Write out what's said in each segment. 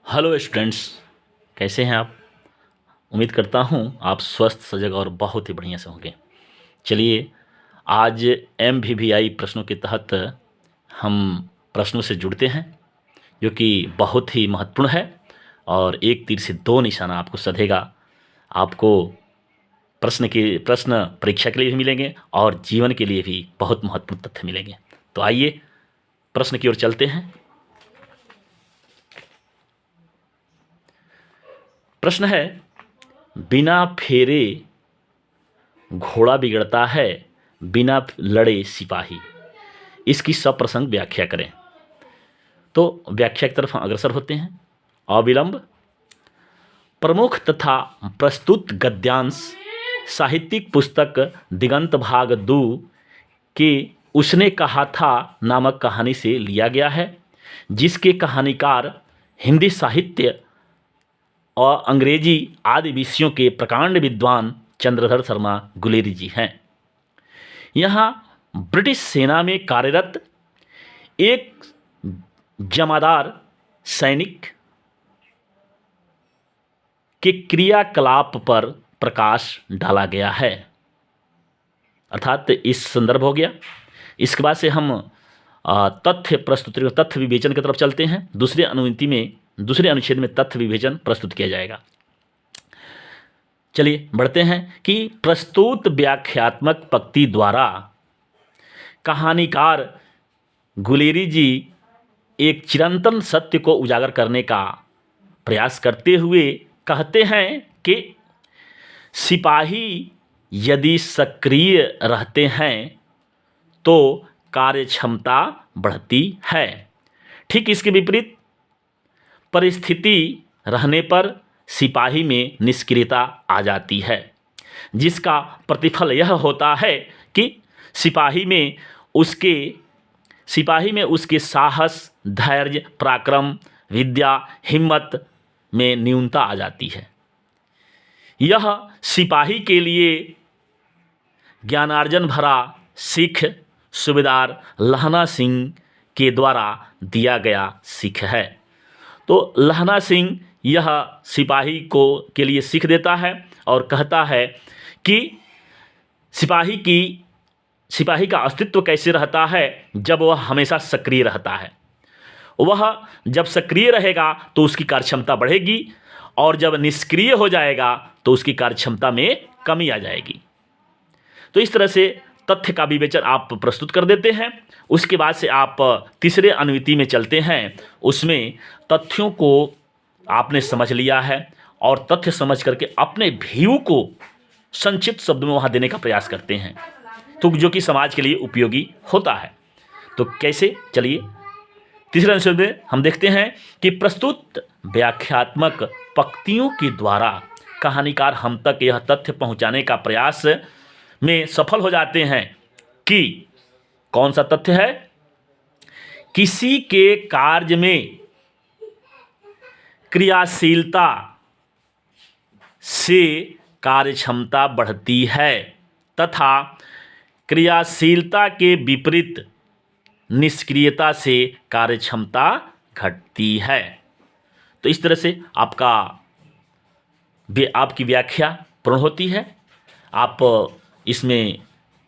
Hello students, कैसे हैं आप। उम्मीद करता हूं आप स्वस्थ सजग और बहुत ही बढ़िया से होंगे। चलिए, आज MVVI प्रश्नों के तहत हम प्रश्नों से जुड़ते हैं, जो कि बहुत ही महत्वपूर्ण है और एक तीर से दो निशाना आपको सधेगा। आपको प्रश्न परीक्षा के लिए भी मिलेंगे और जीवन के लिए भी बहुत महत्वपूर्ण तथ्य मिलेंगे। तो आइए प्रश्न की ओर चलते हैं। प्रश्न है, बिना फेरे घोड़ा बिगड़ता है, बिना लड़े सिपाही। इसकी सप्रसंग व्याख्या करें। तो व्याख्या की तरफ हम अग्रसर होते हैं। अविलंब प्रमुख तथा प्रस्तुत गद्यांश साहित्यिक पुस्तक दिगंत भाग 2 के उसने कहा था नामक कहानी से लिया गया है, जिसके कहानीकार हिंदी साहित्य और अंग्रेजी आदि विषयों के प्रकांड विद्वान चंद्रधर शर्मा गुलेरी जी हैं। यहाँ ब्रिटिश सेना में कार्यरत एक जमादार सैनिक के क्रियाकलाप पर प्रकाश डाला गया है। अर्थात इस संदर्भ हो गया। इसके बाद से हम तथ्य विवेचन की तरफ चलते हैं। दूसरे अनुच्छेद में तथ्य विवेचन प्रस्तुत किया जाएगा। चलिए बढ़ते हैं कि प्रस्तुत व्याख्यात्मक पंक्ति द्वारा कहानीकार गुलेरी जी एक चिरंतन सत्य को उजागर करने का प्रयास करते हुए कहते हैं कि सिपाही यदि सक्रिय रहते हैं तो कार्यक्षमता बढ़ती है। ठीक इसके विपरीत परिस्थिति रहने पर सिपाही में निष्क्रियता आ जाती है, जिसका प्रतिफल यह होता है कि सिपाही में उसके साहस, धैर्य, पराक्रम, विद्या, हिम्मत में न्यूनता आ जाती है। यह सिपाही के लिए ज्ञानार्जन भरा सीख सूबेदार लहना सिंह के द्वारा दिया गया सीख है। तो लहना सिंह यह सिपाही के लिए सीख देता है और कहता है कि सिपाही का अस्तित्व कैसे रहता है जब वह हमेशा सक्रिय रहता है। वह जब सक्रिय रहेगा तो उसकी कार्यक्षमता बढ़ेगी और जब निष्क्रिय हो जाएगा तो उसकी कार्यक्षमता में कमी आ जाएगी। तो इस तरह से तथ्य का विवेचन आप प्रस्तुत कर देते हैं। उसके बाद से आप तीसरे अनुवृत्ति में चलते हैं। उसमें तथ्यों को आपने समझ लिया है और तथ्य समझ करके अपने व्यू को संक्षिप्त शब्द में वहाँ देने का प्रयास करते हैं, तो जो कि समाज के लिए उपयोगी होता है। तो कैसे, चलिए तीसरे अनुच्छेद में हम देखते हैं कि प्रस्तुत व्याख्यात्मक पंक्तियों के द्वारा कहानीकार हम तक यह तथ्य पहुँचाने का प्रयास में सफल हो जाते हैं कि कौन सा तथ्य है, किसी के कार्य में क्रियाशीलता से कार्यक्षमता बढ़ती है तथा क्रियाशीलता के विपरीत निष्क्रियता से कार्यक्षमता घटती है। तो इस तरह से आपकी व्याख्या पूर्ण होती है। आप इसमें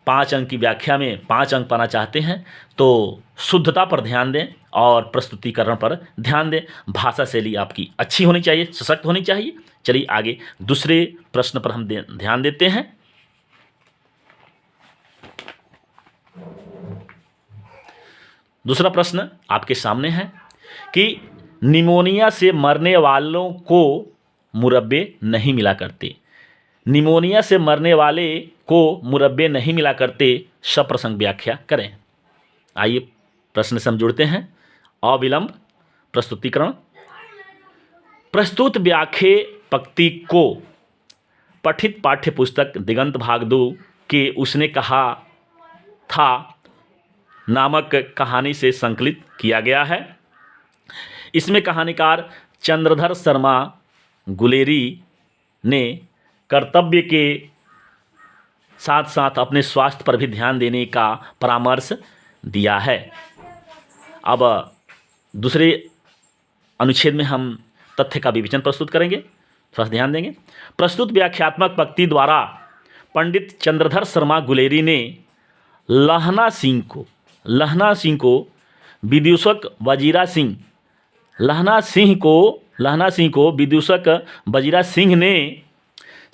5 अंक की व्याख्या में 5 अंक पाना चाहते हैं तो शुद्धता पर ध्यान दें और प्रस्तुतिकरण पर ध्यान दें। भाषा शैली आपकी अच्छी होनी चाहिए, सशक्त होनी चाहिए। चलिए आगे दूसरे प्रश्न पर हम ध्यान देते हैं। दूसरा प्रश्न आपके सामने है कि निमोनिया से मरने वालों को मुरब्बे नहीं मिला करते। निमोनिया से मरने वाले को मुरब्बे नहीं मिला करते, सप्रसंग व्याख्या करें। आइए प्रश्न से हम जुड़ते हैं। अविलंब प्रस्तुतिकरण। प्रस्तुत व्याख्या पंक्ति को पठित पाठ्य पुस्तक दिगंत भाग 2 के उसने कहा था नामक कहानी से संकलित किया गया है। इसमें कहानीकार चंद्रधर शर्मा गुलेरी ने कर्तव्य के साथ साथ अपने स्वास्थ्य पर भी ध्यान देने का परामर्श दिया है। अब दूसरे अनुच्छेद में हम तथ्य का विवेचन प्रस्तुत करेंगे, थोड़ा सा ध्यान देंगे। प्रस्तुत व्याख्यात्मक पंक्ति द्वारा पंडित चंद्रधर शर्मा गुलेरी ने लहना सिंह को विदूषक वजीरा सिंह विदूषक वजीरा सिंह ने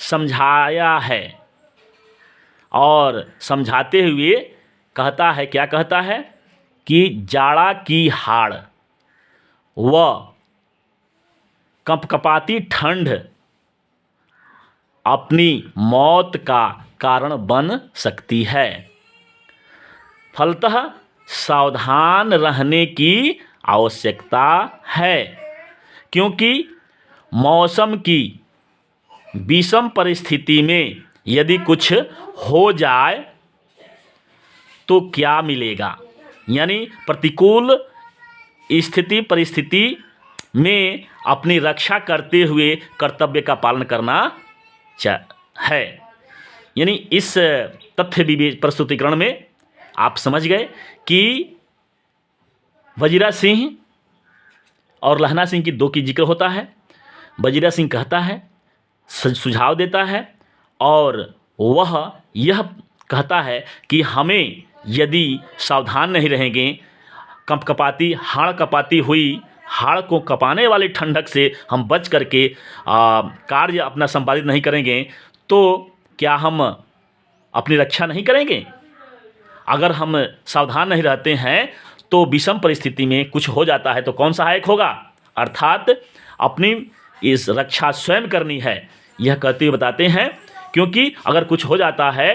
समझाया है और समझाते हुए कहता है, क्या कहता है कि जाड़ा की हाड़ व कंपकपाती ठंड अपनी मौत का कारण बन सकती है। फलतः सावधान रहने की आवश्यकता है, क्योंकि मौसम की विषम परिस्थिति में यदि कुछ हो जाए तो क्या मिलेगा। यानी प्रतिकूल परिस्थिति में अपनी रक्षा करते हुए कर्तव्य का पालन करना है। यानी इस तथ्य प्रस्तुतिकरण में आप समझ गए कि वजीरा सिंह और लहना सिंह की दो की जिक्र होता है। वजीरा सिंह कहता है, सुझाव देता है और वह यह कहता है कि हमें यदि सावधान नहीं रहेंगे, हाड़ कपाती हुई हाड़ को कपाने वाली ठंडक से हम बच करके कार्य अपना संपादित नहीं करेंगे तो क्या हम अपनी रक्षा नहीं करेंगे। अगर हम सावधान नहीं रहते हैं तो विषम परिस्थिति में कुछ हो जाता है तो कौन सहायक होगा, अर्थात अपनी इस रक्षा स्वयं करनी है, यह कहते हुए बताते हैं। क्योंकि अगर कुछ हो जाता है,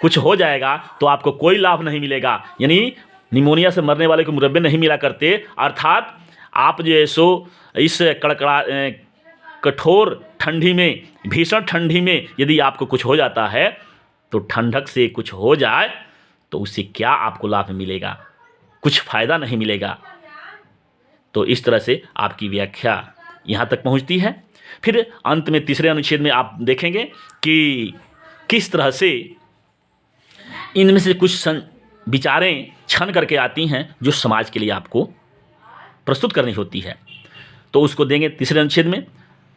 कुछ हो जाएगा तो आपको कोई लाभ नहीं मिलेगा। यानी निमोनिया से मरने वाले को मुरब्बे नहीं मिला करते, अर्थात आप जो है सो इस कठोर ठंडी में, भीषण ठंडी में यदि आपको कुछ हो जाता है तो ठंडक से कुछ हो जाए तो उससे क्या आपको लाभ मिलेगा, कुछ फ़ायदा नहीं मिलेगा। तो इस तरह से आपकी व्याख्या यहाँ तक पहुँचती है। फिर अंत में तीसरे अनुच्छेद में आप देखेंगे कि किस तरह से इनमें से कुछ विचारें छन करके आती हैं जो समाज के लिए आपको प्रस्तुत करनी होती है। तो उसको देंगे तीसरे अनुच्छेद में।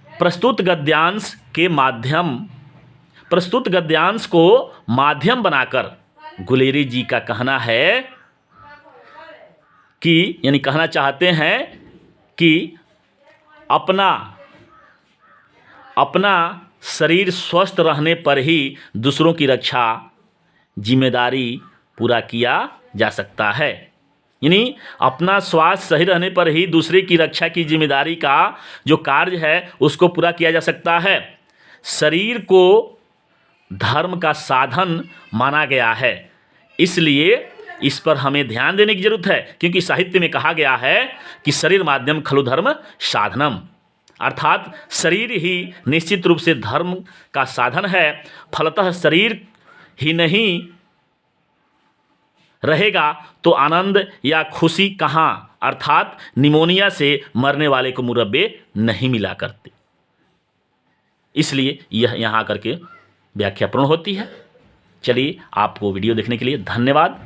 प्रस्तुत गद्यांश को माध्यम बनाकर गुलेरी जी का कहना है कि यानी कहना चाहते हैं कि अपना शरीर स्वस्थ रहने पर ही दूसरों की रक्षा जिम्मेदारी पूरा किया जा सकता है। यानी अपना स्वास्थ्य सही रहने पर ही दूसरे की रक्षा की जिम्मेदारी का जो कार्य है उसको पूरा किया जा सकता है। शरीर को धर्म का साधन माना गया है, इसलिए इस पर हमें ध्यान देने की जरूरत है। क्योंकि साहित्य में कहा गया है कि शरीर माध्यम खलु धर्म साधनम, अर्थात शरीर ही निश्चित रूप से धर्म का साधन है। फलतः शरीर ही नहीं रहेगा तो आनंद या खुशी कहाँ, अर्थात निमोनिया से मरने वाले को मुरब्बे नहीं मिला करते। इसलिए यह यहाँ आकर के व्याख्या पूर्ण होती है। चलिए, आपको वीडियो देखने के लिए धन्यवाद।